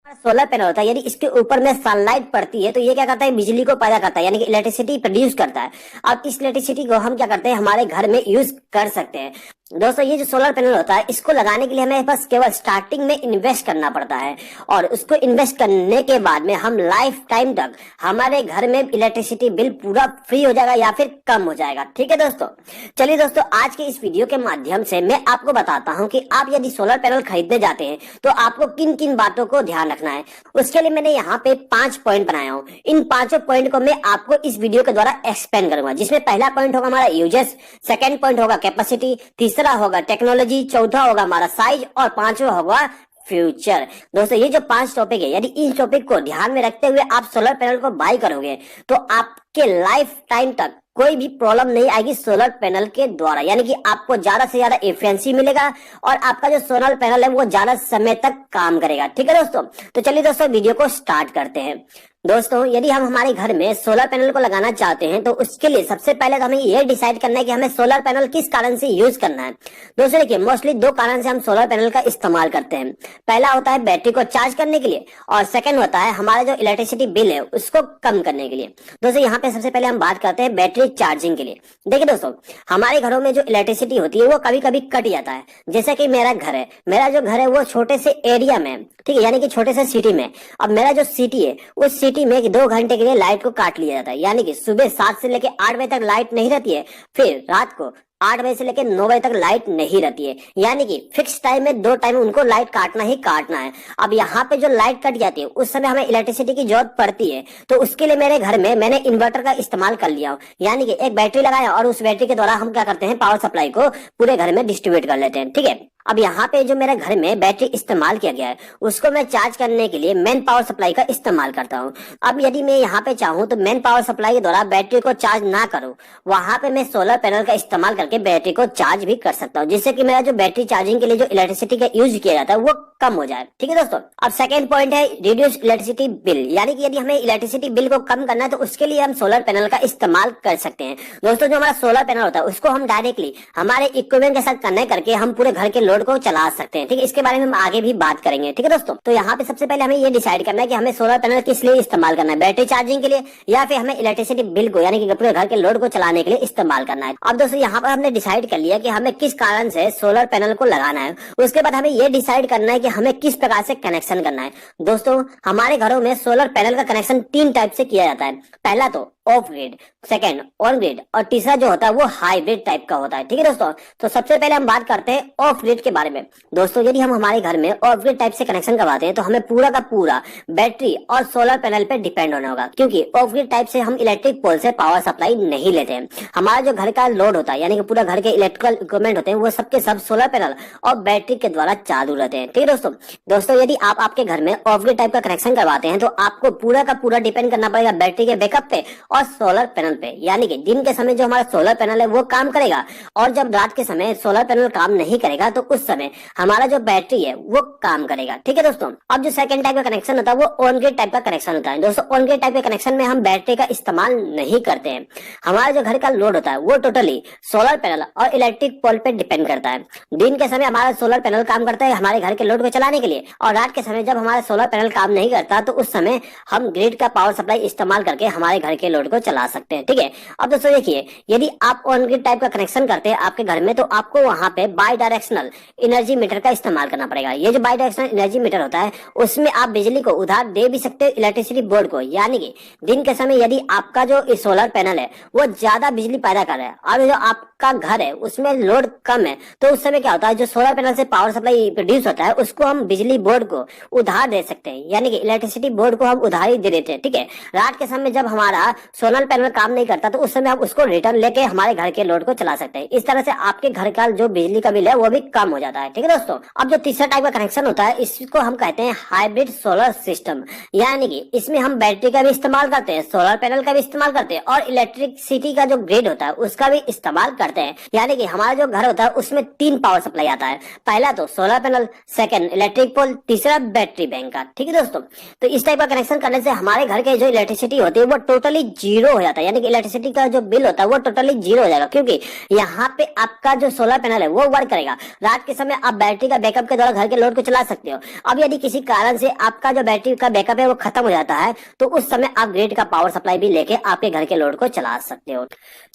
Solar panel होता है, यदि इसके ऊपर में सनलाइट पड़ती है तो ये क्या करता है, बिजली को पैदा करता है, यानी कि इलेक्ट्रिसिटी प्रोड्यूस करता है। अब इस इलेक्ट्रिसिटी को हम क्या करते हैं, हमारे घर में यूज कर सकते हैं। दोस्तों ये जो सोलर पैनल होता है, इसको लगाने के लिए हमें बस केवल स्टार्टिंग में इन्वेस्ट करना पड़ता है, और उसको इन्वेस्ट करने के बाद में हम लाइफ टाइम तक हमारे घर में इलेक्ट्रिसिटी बिल पूरा फ्री हो जाएगा या फिर कम हो जाएगा। ठीक है दोस्तों, चलिए दोस्तों, आज के इस वीडियो के माध्यम से मैं आपको बताता हूं कि आप यदि सोलर पैनल खरीदने जाते हैं तो आपको किन किन बातों को ध्यान रखना है। उसके लिए मैंने यहाँ पे 5 पॉइंट बनाया हूँ। इन 5 पॉइंट को मैं आपको इस वीडियो के द्वारा एक्सप्लेन करूंगा, जिसमें पहला पॉइंट होगा हमारा यूजेस, सेकेंड पॉइंट होगा कैपेसिटी, तीसरा होगा टेक्नोलॉजी, चौथा होगा हमारा साइज और पांचवा होगा फ्यूचर। दोस्तों ये जो 5 टॉपिक है, यदि इन टॉपिक को ध्यान में रखते हुए आप सोलर पैनल को बाय करोगे तो आपके लाइफ टाइम तक कोई भी प्रॉब्लम नहीं आएगी सोलर पैनल के द्वारा, यानी कि आपको ज्यादा से ज्यादा एफिशिएंसी मिलेगा और आपका जो सोलर पैनल है वो ज्यादा समय तक काम करेगा। ठीक है दोस्तों, तो चलिए दोस्तों वीडियो को स्टार्ट करते हैं। दोस्तों यदि हम हमारे घर में सोलर पैनल को लगाना चाहते हैं तो उसके लिए सबसे पहले तो हमें यह डिसाइड करना है कि हमें सोलर पैनल किस कारण से यूज करना है। दोस्तों देखिए, मोस्टली 2 कारण से हम सोलर पैनल का इस्तेमाल करते हैं। पहला होता है बैटरी को चार्ज करने के लिए, और सेकंड होता है हमारा जो इलेक्ट्रिसिटी बिल है उसको कम करने के लिए। दोस्तों यहाँ पे सबसे पहले हम बात करते हैं बैटरी चार्जिंग के लिए। देखिए दोस्तों, हमारे घरों में जो इलेक्ट्रिसिटी होती है वो कभी कभी कट जाता है। जैसे कि मेरा घर है, मेरा जो घर है वो छोटे से एरिया में, ठीक है, यानी कि छोटे से सिटी में। अब मेरा जो सिटी है उस सिटी में 2 घंटे के लिए लाइट को काट लिया जाता है, यानी कि सुबह 7 से लेकर 8 बजे तक लाइट नहीं रहती है, फिर रात को 8 बजे से लेकर 9 बजे तक लाइट नहीं रहती है, यानी कि फिक्स टाइम में 2 टाइम उनको लाइट काटना ही काटना है। अब यहाँ पे जो लाइट कट जाती है उस समय हमें इलेक्ट्रिसिटी की जरूरत पड़ती है, तो उसके लिए मेरे घर में मैंने इन्वर्टर का इस्तेमाल कर लिया हूँ, यानी कि एक बैटरी लगाया और उस बैटरी के द्वारा हम क्या करते हैं, पावर सप्लाई को पूरे घर में डिस्ट्रीब्यूट कर लेते हैं। ठीक है, अब यहाँ पे जो मेरे घर में बैटरी इस्तेमाल किया गया है उसको मैं चार्ज करने के लिए मेन पावर सप्लाई का इस्तेमाल करता हूँ। अब यदि मैं यहाँ पे चाहूँ तो मेन पावर सप्लाई के द्वारा बैटरी को चार्ज ना करूँ, वहां पे मैं सोलर पैनल का इस्तेमाल करके बैटरी को चार्ज भी कर सकता हूँ, जिससे कि मेरा जो बैटरी चार्जिंग के लिए जो इलेक्ट्रिसिटी का यूज किया जाता है वो कम हो जाए। ठीक है दोस्तों, अब सेकेंड पॉइंट है रिड्यूस इलेक्ट्रिसिटी बिल, यानी कि यदि हमें इलेक्ट्रिसिटी बिल को कम करना है तो उसके लिए हम सोलर पैनल का इस्तेमाल कर सकते हैं। दोस्तों जो हमारा सोलर पैनल होता है उसको हम डायरेक्टली हमारे इक्विपमेंट के साथ कनेक्ट करके हम पूरे घर के लोड को चला सकते हैं। ठीक है, इसके बारे में हम आगे भी बात करेंगे। ठीक है दोस्तों, तो यहाँ पे सबसे पहले हमें ये डिसाइड करना है कि हमें सोलर पैनल किस लिए इस्तेमाल करना है, बैटरी चार्जिंग के लिए या फिर हमें इलेक्ट्रिसिटी बिल को यानी कि पूरे घर के लोड को चलाने के लिए इस्तेमाल करना है। अब दोस्तों यहाँ पर हमने डिसाइड कर लिया कि हमें किस कारण से सोलर पैनल को लगाना है, उसके बाद हमें ये डिसाइड करना है कि हमें किस प्रकार से कनेक्शन करना है। दोस्तों हमारे घरों में सोलर पैनल का कनेक्शन 3 टाइप से किया जाता है। पहला तो of grid, second on grid और तीसरा जो होता है वो हाइब्रिड टाइप का होता है। ठीक है दोस्तों, तो सबसे पहले हम बात करते हैं ऑफ ग्रिड के बारे में। दोस्तों यदि हम हमारे घर में ऑफ ग्रिड टाइप से कनेक्शन करवाते हैं तो हमें पूरा का पूरा बैटरी और सोलर पैनल पे डिपेंड होना होगा, क्योंकि ऑफ ग्रिड टाइप से हम इलेक्ट्रिक पोल से पावर सप्लाई नहीं लेते हैं। हमारा जो घर का लोड होता है यानी कि पूरा घर के इलेक्ट्रिकल इक्विपमेंट होते हैं वो सबके सब सोलर पैनल और बैटरी के द्वारा चालू रहते हैं। ठीक है दोस्तों यदि आप आपके घर में ऑफ ग्रिड टाइप का कनेक्शन करवाते हैं तो आपको पूरा का पूरा डिपेंड करना पड़ेगा बैटरी के बैकअप पे और सोलर पैनल पे, यानी कि दिन के समय जो हमारा सोलर पैनल है वो काम करेगा और जब रात के समय सोलर पैनल काम नहीं करेगा तो उस समय हमारा जो बैटरी है वो काम करेगा। ठीक है दोस्तों, अब जो सेकंड टाइप का कनेक्शन होता है वो ऑन ग्रिड टाइप का कनेक्शन होता है। दोस्तों ऑन ग्रिड टाइप के कनेक्शन में हम बैटरी का इस्तेमाल नहीं करते हैं। हमारा जो घर का लोड होता है वो टोटली सोलर पैनल और इलेक्ट्रिक पोल पे डिपेंड करता है। दिन के समय हमारा सोलर पैनल काम करता है हमारे घर के लोड को चलाने के लिए, और रात के समय जब हमारा सोलर पैनल काम नहीं करता तो उस समय हम ग्रिड का पावर सप्लाई इस्तेमाल करके हमारे घर के लोड को चला सकते हैं। ठीक है, अब दोस्तों देखिए, यदि आप ऑन ग्रिड टाइप का कनेक्शन करते हैं आपके घर में तो आपको वहां पे बाई डायरेक्शनल एनर्जी मीटर का इस्तेमाल करना पड़ेगा। ये जो बाई डायरेक्शनल एनर्जी मीटर होता है उसमें आप बिजली को उधार दे भी सकते हो इलेक्ट्रिसिटी बोर्ड को, यानी कि दिन के समय यदि आपका जो सोलर पैनल है वो ज्यादा बिजली पैदा कर रहा है और जो आपका घर है उसमें लोड कम है तो उस समय क्या होता है, जो सोलर पैनल से पावर सप्लाई प्रोड्यूस होता है उसको हम बिजली बोर्ड को उधार दे सकते हैं, यानी कि इलेक्ट्रिसिटी बोर्ड को हम उधारी दे देते हैं। ठीक है, रात के समय जब हमारा सोलर पैनल काम नहीं करता तो उस समय आप उसको रिटर्न लेके हमारे घर के लोड को चला सकते हैं। इस तरह से आपके घर का जो बिजली का बिल है वो भी कम हो जाता है। ठीक है दोस्तों, अब जो तीसरा टाइप का कनेक्शन होता है इसको हम कहते हैं हाइब्रिड सोलर सिस्टम, यानी कि इसमें हम बैटरी का भी इस्तेमाल करते हैं, सोलर पैनल का भी इस्तेमाल करते हैं और इलेक्ट्रिसिटी का जो ग्रिड होता है उसका भी इस्तेमाल करते हैं। यानी कि हमारा जो घर होता है उसमें 3 पावर सप्लाई आता है, पहला तो solar panel, second electric pole, तीसरा बैटरी बैंक का। ठीक है दोस्तों, तो इस टाइप का कनेक्शन करने से हमारे घर के जो इलेक्ट्रिसिटी होती है वो टोटली जीरो हो जाता है, यानी कि इलेक्ट्रिसिटी का जो बिल होता है वो टोटली जीरो हो जाएगा, क्योंकि यहाँ पे आपका जो सोलर पैनल है वो वर्क करेगा। रात के समय आप बैटरी का बैकअप के द्वारा घर के लोड को चला सकते हो। अब यदि किसी कारण से आपका जो बैटरी का बैकअप है वो खत्म हो जाता है तो उस समय आप ग्रिड का पावर सप्लाई भी लेके आपके घर के लोड को चला सकते हो।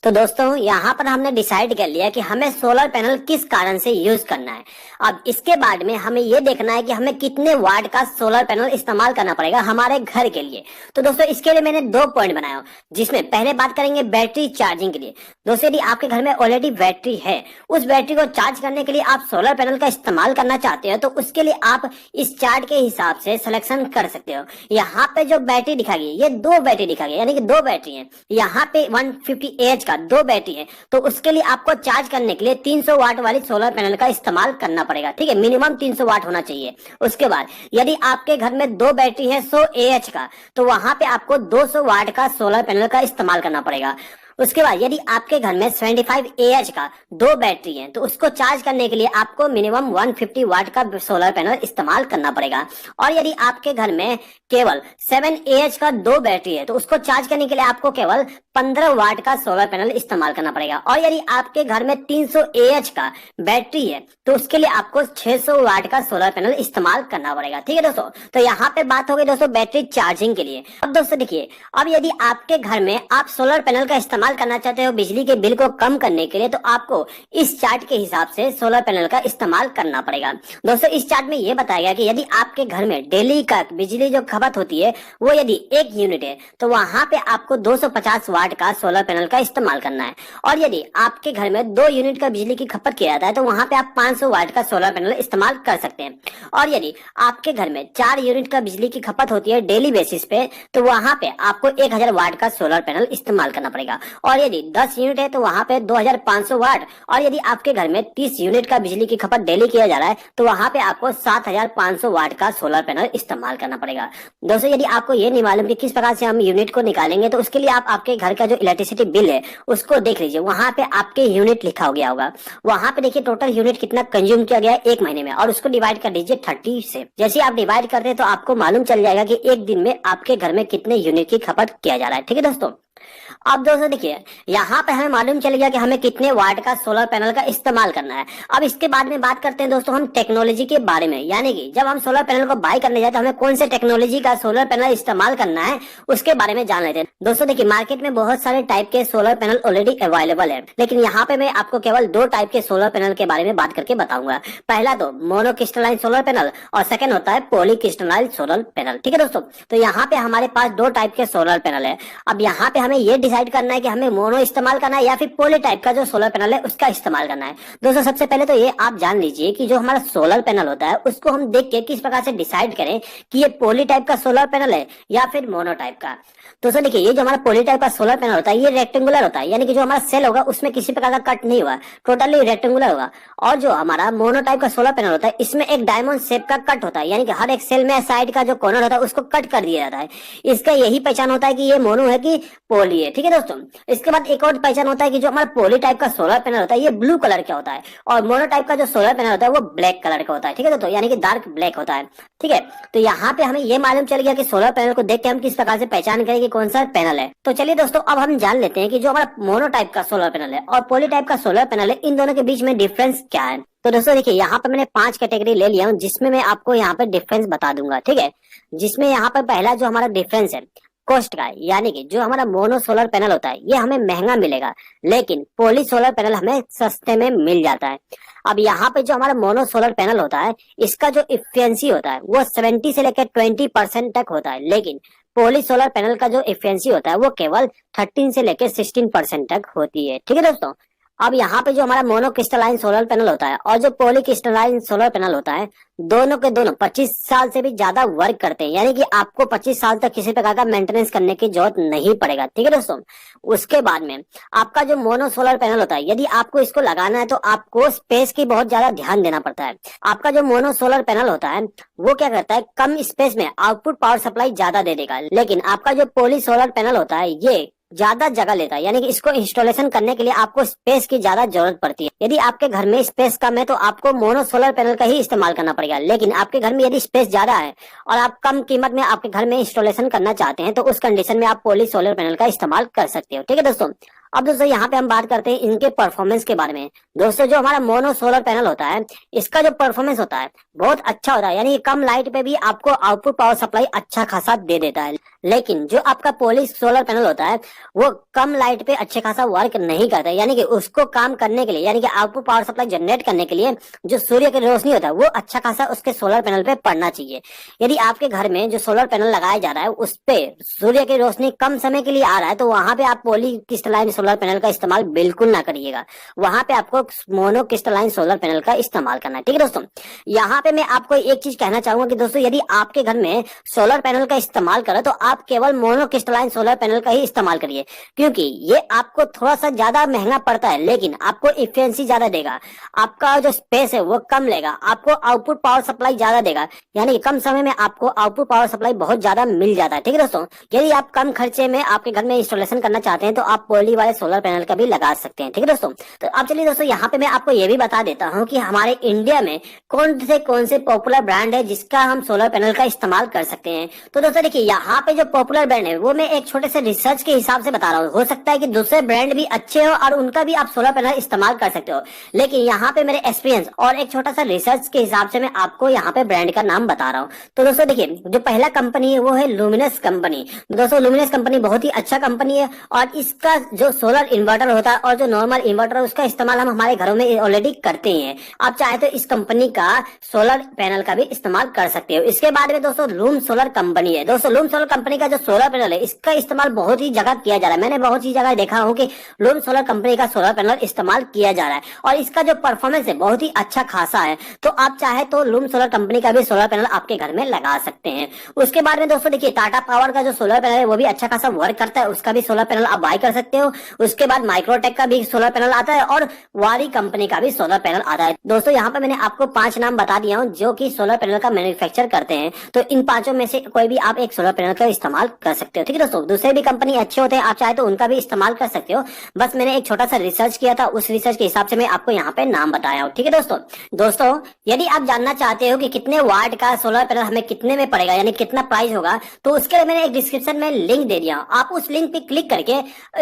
तो दोस्तों यहाँ पर हमने डिसाइड कर लिया कि हमें सोलर पैनल किस कारण से यूज करना है। अब इसके बाद में हमें ये देखना है कि हमें कितने वाट का सोलर पैनल इस्तेमाल करना पड़ेगा हमारे घर के लिए। तो दोस्तों इसके लिए मैंने 2 पॉइंट बनाया, जिसमें पहले बात करेंगे बैटरी चार्जिंग के लिए। दोस्तों यदि आपके घर में ऑलरेडी बैटरी है, उस बैटरी को चार्ज करने के लिए आप सोलर पैनल का इस्तेमाल करना चाहते हो, तो उसके लिए आप इस चार्ट के हिसाब से सिलेक्शन कर सकते हो। यहाँ पे जो बैटरी दिखा गई, ये 2 बैटरी दिखा गई, यानी कि 2 बैटरी है। यहाँ पे 150 AH का 2 बैटरी है, तो उसके लिए आपको चार्ज करने के लिए 300 वाट वाली सोलर पैनल का इस्तेमाल करना पड़ेगा। ठीक है, मिनिमम 300 वाट होना चाहिए। उसके बाद यदि आपके घर में 2 बैटरी है 100 AH का, तो वहां पे आपको 200 वाट का सोलर पैनल का इस्तेमाल करना पड़ेगा। उसके बाद यदि आपके घर में 75 AH का 2 बैटरी है, तो उसको चार्ज करने के लिए आपको मिनिमम 150 वाट का सोलर पैनल इस्तेमाल करना पड़ेगा। और यदि आपके घर में केवल 7 AH का 2 बैटरी है, तो उसको चार्ज करने के लिए आपको केवल 15 वाट का सोलर पैनल इस्तेमाल करना पड़ेगा। और यदि आपके घर में 300 AH का बैटरी है, तो उसके लिए आपको 600 वाट का सोलर पैनल इस्तेमाल करना पड़ेगा। ठीक है दोस्तों, तो यहाँ पे बात हो गई दोस्तों बैटरी चार्जिंग के लिए। अब दोस्तों देखिए, अब यदि आपके घर में आप सोलर पैनल का इस्तेमाल करना चाहते हो बिजली के बिल को कम करने के लिए, तो आपको इस चार्ट के हिसाब से सोलर पैनल का इस्तेमाल करना पड़ेगा। दोस्तों इस चार्ट में ये बताया गया कि यदि आपके घर में डेली का बिजली जो खपत होती है वो यदि 1 यूनिट है, तो वहां पे आपको 250 वाट का सोलर पैनल का इस्तेमाल करना है। और यदि आपके घर में 2 यूनिट का बिजली की खपत किया जाता है, तो वहां पे आप 500 वाट का सोलर पैनल इस्तेमाल कर सकते हैं। और यदि आपके घर में 4 यूनिट का बिजली की खपत होती है डेली बेसिस पे, तो वहां पे आपको 1000 वाट का सोलर पैनल इस्तेमाल करना पड़ेगा। और यदि 10 यूनिट है तो वहां पे 2500 वाट। और यदि आपके घर में 30 यूनिट का बिजली की खपत डेली किया जा रहा है, तो वहां पे आपको 7500 वाट का सोलर पैनल इस्तेमाल करना पड़ेगा। दोस्तों यदि आपको ये नहीं मालूम कि किस प्रकार से हम यूनिट को निकालेंगे, तो उसके लिए आप आपके घर का जो इलेक्ट्रिसिटी बिल है उसको देख लीजिए। वहां पे आपके यूनिट लिखा हो गया होगा, वहां पे देखिए टोटल यूनिट कितना कंज्यूम किया गया है 1 महीने में, और उसको डिवाइड कर दीजिए 30 से। जैसे आप डिवाइड करते हैं तो आपको मालूम चल जाएगा कि एक दिन में आपके घर में कितने यूनिट की खपत किया जा रहा है। ठीक है दोस्तों, अब दोस्तों देखिए यहाँ पे हमें मालूम चल गया कि हमें कितने वाट का सोलर पैनल का इस्तेमाल करना है। अब इसके बाद में बात करते हैं दोस्तों हम टेक्नोलॉजी के बारे में, यानी कि जब हम सोलर पैनल को बाय करने जाते हैं हमें कौन से टेक्नोलॉजी का सोलर पैनल इस्तेमाल करना है उसके बारे में जान लेते हैं। दोस्तों देखिए मार्केट में बहुत सारे टाइप के सोलर पैनल ऑलरेडी अवेलेबल है, लेकिन यहाँ पे मैं आपको केवल 2 टाइप के सोलर पैनल के बारे में बात करके बताऊंगा। पहला तो मोनोक्रिस्टलाइन सोलर पैनल और सेकंड होता है पॉलीक्रिस्टलाइन सोलर पैनल। ठीक है दोस्तों, तो यहाँ पे हमारे पास 2 टाइप के सोलर पैनल है। अब यहाँ पे हमें ये डिसाइड करना है कि हमें मोनो इस्तेमाल करना है या फिर पॉली टाइप का जो सोलर पैनल है उसका इस्तेमाल करना है। दोस्तों सबसे पहले तो ये आप जान लीजिए कि जो हमारा सोलर पैनल होता है उसको हम देख के किस प्रकार से डिसाइड करें कि ये पॉली टाइप का सोलर पैनल है या फिर मोनो टाइप का। दोस्तों देखिए ये जो हमारा पॉली टाइप का सोलर पैनल होता है ये रेक्टेंगुलर होता है, यानी कि जो हमारा सेल होगा उसमें किसी प्रकार का कट नहीं हुआ, टोटली रेक्टेंगुलर होगा। और जो हमारा मोनो टाइप का सोलर पैनल होता है इसमें एक डायमंड शेप का कट होता है, यानी कि हर एक सेल में साइड का जो कॉर्नर होता है उसको कट कर दिया जाता है। इसका यही पहचान होता है कि ये मोनो है कि पॉली है। ठीक है दोस्तों, इसके बाद एक और पहचान होता है कि जो हमारा पॉली टाइप का सोलर पैनल होता है ये ब्लू कलर का होता है, और मोनो टाइप का जो सोलर पैनल होता है वो ब्लैक कलर का होता है। ठीक है दोस्तों, यानी कि डार्क ब्लैक होता है। ठीक है, तो यहाँ पे हमें ये मालूम चल गया कि सोलर पैनल को देख के हम किस प्रकार से पहचान करें कि कौन सा पैनल है। तो चलिए दोस्तों अब हम जान लेते हैं कि जो हमारा मोनो टाइप का सोलर पैनल है और पॉली टाइप का सोलर पैनल है इन दोनों के बीच में डिफरेंस क्या है। तो दोस्तों देखिए यहाँ पे मैंने 5 कैटेगरी ले लिया हूँ जिसमें मैं आपको यहाँ पे डिफरेंस बता दूंगा। ठीक है, जिसमें यहाँ पे पहला जो हमारा डिफरेंस है कॉस्ट का, यानी कि जो हमारा मोनो सोलर पैनल होता है ये हमें महंगा मिलेगा, लेकिन पॉली सोलर पैनल हमें सस्ते में मिल जाता है। अब यहाँ पे जो हमारा मोनो सोलर पैनल होता है इसका जो इफिशियंसी होता है वो 70 से लेकर 20% तक होता है, लेकिन पॉली सोलर पैनल का जो इफिशियंसी होता है वो केवल 13 से लेकर 16% तक होती है। ठीक है दोस्तों, अब यहाँ पे जो हमारा मोनोक्रिस्टलाइन सोलर पैनल होता है और जो पॉलीक्रिस्टलाइन सोलर पैनल होता है दोनों के दोनों 25 साल से भी ज्यादा वर्क करते हैं, यानी कि आपको 25 साल तक किसी प्रकार का मेंटेनेंस करने की जरूरत नहीं पड़ेगा। ठीक है दोस्तों, उसके बाद में आपका जो मोनो सोलर पैनल होता है यदि आपको इसको लगाना है तो आपको स्पेस की बहुत ज्यादा ध्यान देना पड़ता है। आपका जो मोनो सोलर पैनल होता है वो क्या करता है कम स्पेस में आउटपुट पावर सप्लाई ज्यादा दे देगा, लेकिन आपका जो पॉली सोलर पैनल होता है ये ज्यादा जगह लेता है, यानी कि इसको इंस्टॉलेशन करने के लिए आपको स्पेस की ज्यादा जरूरत पड़ती है। यदि आपके घर में स्पेस कम है तो आपको मोनो सोलर पैनल का ही इस्तेमाल करना पड़ेगा। लेकिन आपके घर में यदि स्पेस ज्यादा है और आप कम कीमत में आपके घर में इंस्टॉलेशन करना चाहते हैं तो उस कंडीशन में आप पॉली सोलर पैनल का इस्तेमाल कर सकते हो। ठीक है दोस्तों, अब दोस्तों यहाँ पे हम बात करते हैं इनके परफॉर्मेंस के बारे में। दोस्तों जो हमारा मोनो सोलर पैनल होता है इसका जो परफॉर्मेंस होता है बहुत अच्छा होता है, यानी कम लाइट पे भी आपको आउटपुट पावर सप्लाई अच्छा खासा दे देता है। लेकिन जो आपका पॉली सोलर पैनल होता है वो कम लाइट पे अच्छे खासा वर्क नहीं करता है, यानी कि उसको काम करने के लिए, यानी कि आउटपुट पावर सप्लाई जनरेट करने के लिए जो सूर्य की रोशनी होता है वो अच्छा खासा उसके सोलर पैनल पे पड़ना चाहिए। यदि आपके घर में जो सोलर पैनल लगाया जा रहा है उस पे सूर्य की रोशनी कम समय के लिए आ रहा है तो वहां पे आप पॉली क्रिस्टलाइन सोलर पैनल का इस्तेमाल बिल्कुल ना करिएगा, वहां पे आपको मोनो क्रिस्टलाइन सोलर पैनल का इस्तेमाल करना है। ठीक है दोस्तों, यहाँ पे मैं आपको एक चीज कहना चाहूंगा कि दोस्तों यदि आपके घर में सोलर पैनल का इस्तेमाल करें तो आप केवल मोनो क्रिस्टलाइन सोलर पैनल का ही इस्तेमाल करिए, क्योंकि ये आपको थोड़ा सा ज्यादा महंगा पड़ता है लेकिन आपको इफिशिएंसी ज्यादा देगा, आपका जो स्पेस है वो कम लेगा, आपको आउटपुट पावर सप्लाई ज्यादा देगा, यानी कम समय में आपको आउटपुट पावर सप्लाई बहुत ज्यादा मिल जाता है। ठीक है दोस्तों, यदि आप कम खर्चे में आपके घर में इंस्टॉलेशन करना चाहते हैं तो आप पॉली वाले सोलर पैनल का भी लगा सकते हैं। ठीक है दोस्तों, तो अब चलिए दोस्तों यहाँ पे मैं आपको ये भी बता देता हूँ कि हमारे इंडिया में कौन से पॉपुलर ब्रांड है जिसका हम सोलर पैनल का इस्तेमाल कर सकते हैं। तो दोस्तों देखिए यहाँ पे जो पॉपुलर ब्रांड है वो मैं एक छोटे से रिसर्च के हिसाब से बता रहा हूँ, हो सकता है कि दूसरे ब्रांड भी अच्छे हो और उनका भी आप सोलर पैनल इस्तेमाल कर सकते हो, लेकिन यहाँ पे मेरे एक्सपीरियंस और एक छोटा सा रिसर्च के हिसाब से मैं आपको यहाँ पे ब्रांड का नाम बता रहा हूँ। तो दोस्तों देखिए जो पहला कंपनी है वो है लुमिनस कंपनी। दोस्तों लुमिनस कंपनी बहुत ही अच्छा कंपनी है और इसका जो सोलर इन्वर्टर होता है और जो नॉर्मल इन्वर्टर है उसका इस्तेमाल हम हमारे घरों में ऑलरेडी करते हैं। आप चाहे तो इस कंपनी का सोलर पैनल का भी इस्तेमाल कर सकते हो। इसके बाद में दोस्तों लूम सोलर कंपनी है। दोस्तों लूम सोलर कंपनी का जो सोलर पैनल है इसका इस्तेमाल बहुत ही जगह किया जा रहा है, मैंने बहुत ही जगह देखा हूँ कि लूम सोलर कंपनी का सोलर पैनल इस्तेमाल किया जा रहा है और इसका जो परफॉर्मेंस है बहुत ही अच्छा खासा है। तो आप चाहे तो लूम सोलर कंपनी का भी सोलर पैनल आपके घर में लगा सकते हैं। उसके बाद में दोस्तों देखिए टाटा पावर का जो सोलर पैनल है वो भी अच्छा खासा वर्क करता है, उसका भी सोलर पैनल आप बाय कर सकते हो। उसके बाद माइक्रोटेक का भी सोलर पैनल आता है और वारी कंपनी का भी सोलर पैनल आता है। दोस्तों यहाँ पे मैंने आपको 5 नाम बता दिया हूँ जो कि सोलर पैनल का मैन्युफैक्चर करते हैं, तो इन 5 में से कोई भी आप एक सोलर पैनल का इस्तेमाल कर सकते हो। ठीक है दोस्तों, दूसरे भी कंपनी अच्छे होते हैं, आप चाहे तो उनका भी इस्तेमाल कर सकते हो। बस मैंने एक छोटा सा रिसर्च किया था, उस रिसर्च के हिसाब से मैं आपको यहाँ पे नाम बताया हूँ। ठीक है दोस्तों यदि आप जानना चाहते हो कि कितने वाट का सोलर पैनल हमें कितने में पड़ेगा, यानी कितना प्राइस होगा, तो उसके लिए मैंने एक डिस्क्रिप्शन में लिंक दे दिया। आप उस लिंक पे क्लिक करके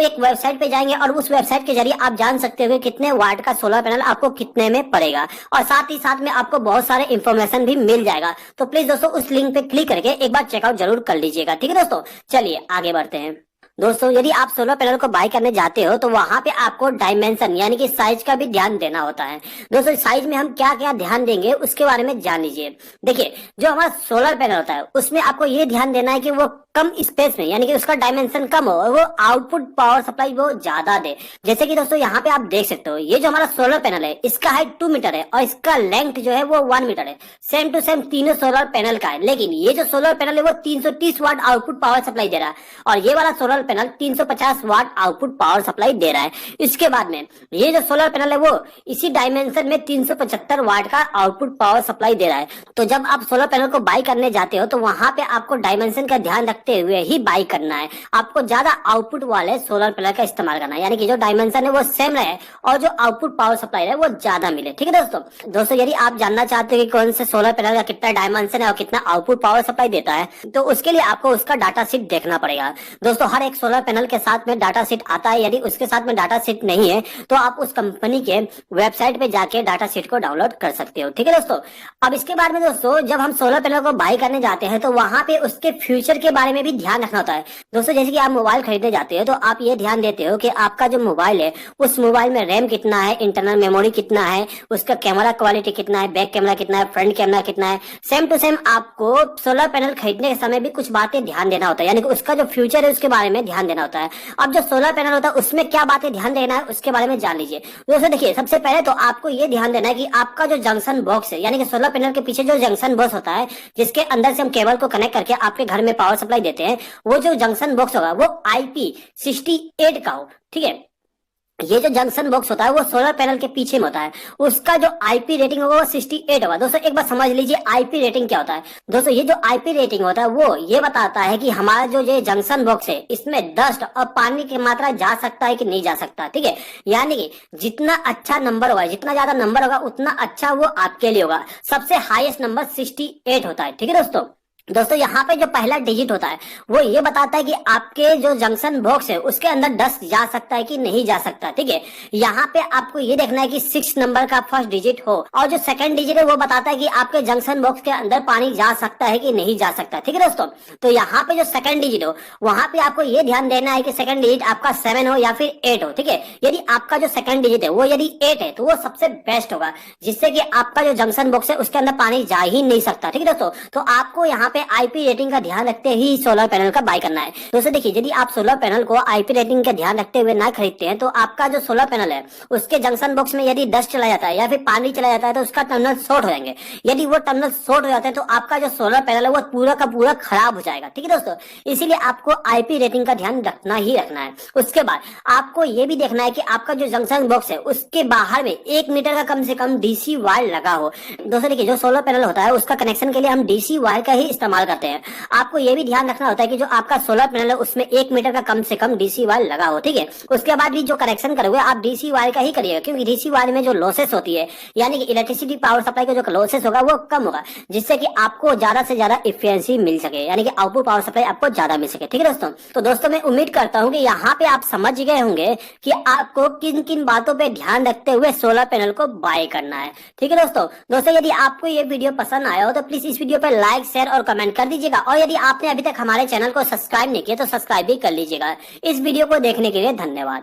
एक वेबसाइट पे जाएंगे और उस वेबसाइट के जरिए आप जान सकते हो कि कितने वाट का सोलर पैनल आपको कितने में पड़ेगा और साथ ही साथ में आपको बहुत सारे इंफॉर्मेशन भी मिल जाएगा। तो प्लीज दोस्तों उस लिंक पे क्लिक करके एक बार चेकआउट जरूर कर लीजिएगा। ठीक है दोस्तों, चलिए आगे बढ़ते हैं। दोस्तों यदि आप सोलर पैनल को बाय करने जाते हो तो वहां पे आपको डायमेंशन यानी कि साइज का भी ध्यान देना होता है। दोस्तों साइज में हम क्या क्या ध्यान देंगे उसके बारे में जान लीजिए। देखिए जो हमारा सोलर पैनल होता है उसमें आपको ये ध्यान देना है कि वो कम स्पेस में, यानी कि उसका डायमेंशन कम हो और वो आउटपुट पावर सप्लाई वो ज्यादा दे। जैसे कि दोस्तों यहाँ पे आप देख सकते हो ये जो हमारा सोलर पैनल है इसका हाइट 2 मीटर है और इसका लेंथ जो है वो 1 मीटर है। सेम टू सेम तीनों सोलर पैनल का है, लेकिन ये जो सोलर पैनल है वो 330 वाट आउटपुट पावर सप्लाई दे रहा है और ये वाला सोलर पैनल 350 वाट आउटपुट पावर सप्लाई दे रहा है। इसके बाद में ये जो सोलर पैनल है वो इसी डायमेंशन में 375 वाट का आउटपुट पावर सप्लाई दे रहा है। तो जब आप सोलर पैनल को बाय करने जाते हो तो वहां पे आपको डायमेंशन का ध्यान रखते हुए ही बाय करना है। आपको ज्यादा आउटपुट वाले सोलर पैनल का इस्तेमाल करना है, यानी कि जो डायमेंशन है वो सेम रहे और जो आउटपुट पावर सप्लाई है वो ज्यादा मिले। ठीक है दोस्तों यदि आप जानना चाहते हो कि कौन से सोलर पैनल का कितना डायमेंशन है और कितना आउटपुट पावर सप्लाई देता है तो उसके लिए आपको उसका डाटा शीट देखना पड़ेगा। दोस्तों हर एक सोलर पैनल के साथ में डाटा शीट आता है, यदि उसके साथ में डाटा शीट नहीं है तो आप उस कंपनी के वेबसाइट पे जाके डाटा शीट को डाउनलोड कर सकते हो। ठीक है दोस्तों, अब इसके बाद में दोस्तों जब हम सोलर पैनल को बाय करने जाते हैं तो वहां पे उसके फ्यूचर के बारे में भी ध्यान रखना होता है। दोस्तों जैसे कि आप मोबाइल खरीदने जाते हो तो आप ये ध्यान देते हो कि आपका जो मोबाइल है उस मोबाइल में रैम कितना है, इंटरनल मेमोरी कितना है, उसका कैमरा क्वालिटी कितना है, बैक कैमरा कितना है, फ्रंट कैमरा कितना है। सेम टू सेम आपको सोलर पैनल खरीदने के समय भी कुछ बातें ध्यान देना होता है, यानी कि उसका जो फ्यूचर है उसके बारे में ध्यान देना होता है। अब जो सोलर पैनल होता है उसमें क्या बातें ध्यान देना है उसके बारे में जान लीजिए। दोस्तों देखिए सबसे पहले तो आपको ये ध्यान देना है कि आपका जो जंक्शन बॉक्स है, यानी कि सोलर पैनल के पीछे जो जंक्शन बॉक्स होता है जिसके अंदर से हम केबल को कनेक्ट करके आपके घर में पावर सप्लाई देते हैं, वो जो जंक्शन बॉक्स होगा वो IP68 का हो। ठीक है, ये जो जंक्शन बॉक्स होता है वो सोलर पैनल के पीछे में होता है, उसका जो आईपी रेटिंग होगा वो 68 होगा। दोस्तों एक बार समझ लीजिए आईपी रेटिंग क्या होता है। दोस्तों ये जो आईपी रेटिंग होता है वो ये बताता है कि हमारा जो ये जंक्शन बॉक्स है इसमें डस्ट और पानी की मात्रा जा सकता है कि नहीं जा सकता, ठीक है। यानी कि जितना अच्छा नंबर होगा, जितना ज्यादा नंबर होगा उतना अच्छा वो आपके लिए होगा। सबसे हाईएस्ट नंबर 68 होता है, ठीक है दोस्तों। दोस्तों यहाँ पे जो पहला डिजिट होता है वो ये बताता है कि आपके जो जंक्शन बॉक्स है उसके अंदर डस्ट जा सकता है कि नहीं जा सकता, ठीक है। यहाँ पे आपको ये देखना है कि 6 नंबर का फर्स्ट डिजिट हो, और जो सेकंड डिजिट है वो बताता है कि आपके जंक्शन बॉक्स के अंदर पानी जा सकता है कि नहीं जा सकता, ठीक है दोस्तों। तो यहाँ पे जो सेकंड डिजिट हो वहां पे आपको ये ध्यान देना है कि सेकंड डिजिट आपका 7 हो या फिर 8 हो, ठीक है। यदि आपका जो सेकंड डिजिट है वो यदि 8 है तो वो सबसे बेस्ट होगा, जिससे कि आपका जो जंक्शन बॉक्स है उसके अंदर पानी जा ही नहीं सकता, ठीक है दोस्तों। तो आपको यहाँ पे आईपी रेटिंग का ध्यान रखते ही सोलर पैनल का बाय करना है। दोस्तों देखिए, यदि आप सोलर पैनल को आईपी रेटिंग का ध्यान रखते हुए ना खरीदते हैं तो आपका जो सोलर पैनल है उसके जंक्शन बॉक्स में यदि डस्ट चला जाता है या फिर पानी चला जाता है तो उसका टर्मिनल शॉर्ट हो जाएंगे। यदि वो टर्मिनल शॉर्ट हो जाते हैं तो आपका जो सोलर पैनल है वो पूरा का पूरा खराब हो जाएगा, ठीक है दोस्तों। इसीलिए आपको आईपी रेटिंग का ध्यान रखना ही रखना है। उसके बाद आपको ये भी देखना है कि आपका जो जंक्शन बॉक्स है उसके बाहर में 1 मीटर का कम से कम डीसी वायर लगा हो। दोस्तों देखिए, जो सोलर पैनल होता है उसका कनेक्शन के लिए हम डीसी वायर का ही इस्तेमाल करते हैं। आपको ये भी ध्यान रखना होता है कि जो आपका सोलर पैनल है उसमें 1 मीटर का कम से कम डीसी वायर लगा हो, ठीक है। उसके बाद भी जो कनेक्शन करोगे आप डीसी वायर का ही करिएगा, क्योंकि डीसी वायर में जो लॉसेस होती है यानी कि इलेक्ट्रिसिटी पावर सप्लाई का जो लॉसेस होगा वो कम होगा, जिससे कि आपको ज्यादा से ज्यादा इफिशिएंसी मिल सके, यानी कि आउटपुट पावर सप्लाई आपको ज्यादा मिल सके, ठीक है दोस्तों। तो दोस्तों मैं उम्मीद करता हूँ कि यहाँ पे आप समझ गए होंगे कि आपको किन किन बातों पे ध्यान रखते हुए सोलर पैनल को बाय करना है, ठीक है दोस्तों यदि आपको ये वीडियो पसंद आया हो तो प्लीज इस वीडियो पे लाइक, शेयर और कमेंट कर दीजिएगा, और यदि आपने अभी तक हमारे चैनल को सब्सक्राइब नहीं किया तो सब्सक्राइब भी कर लीजिएगा। इस वीडियो को देखने के लिए धन्यवाद।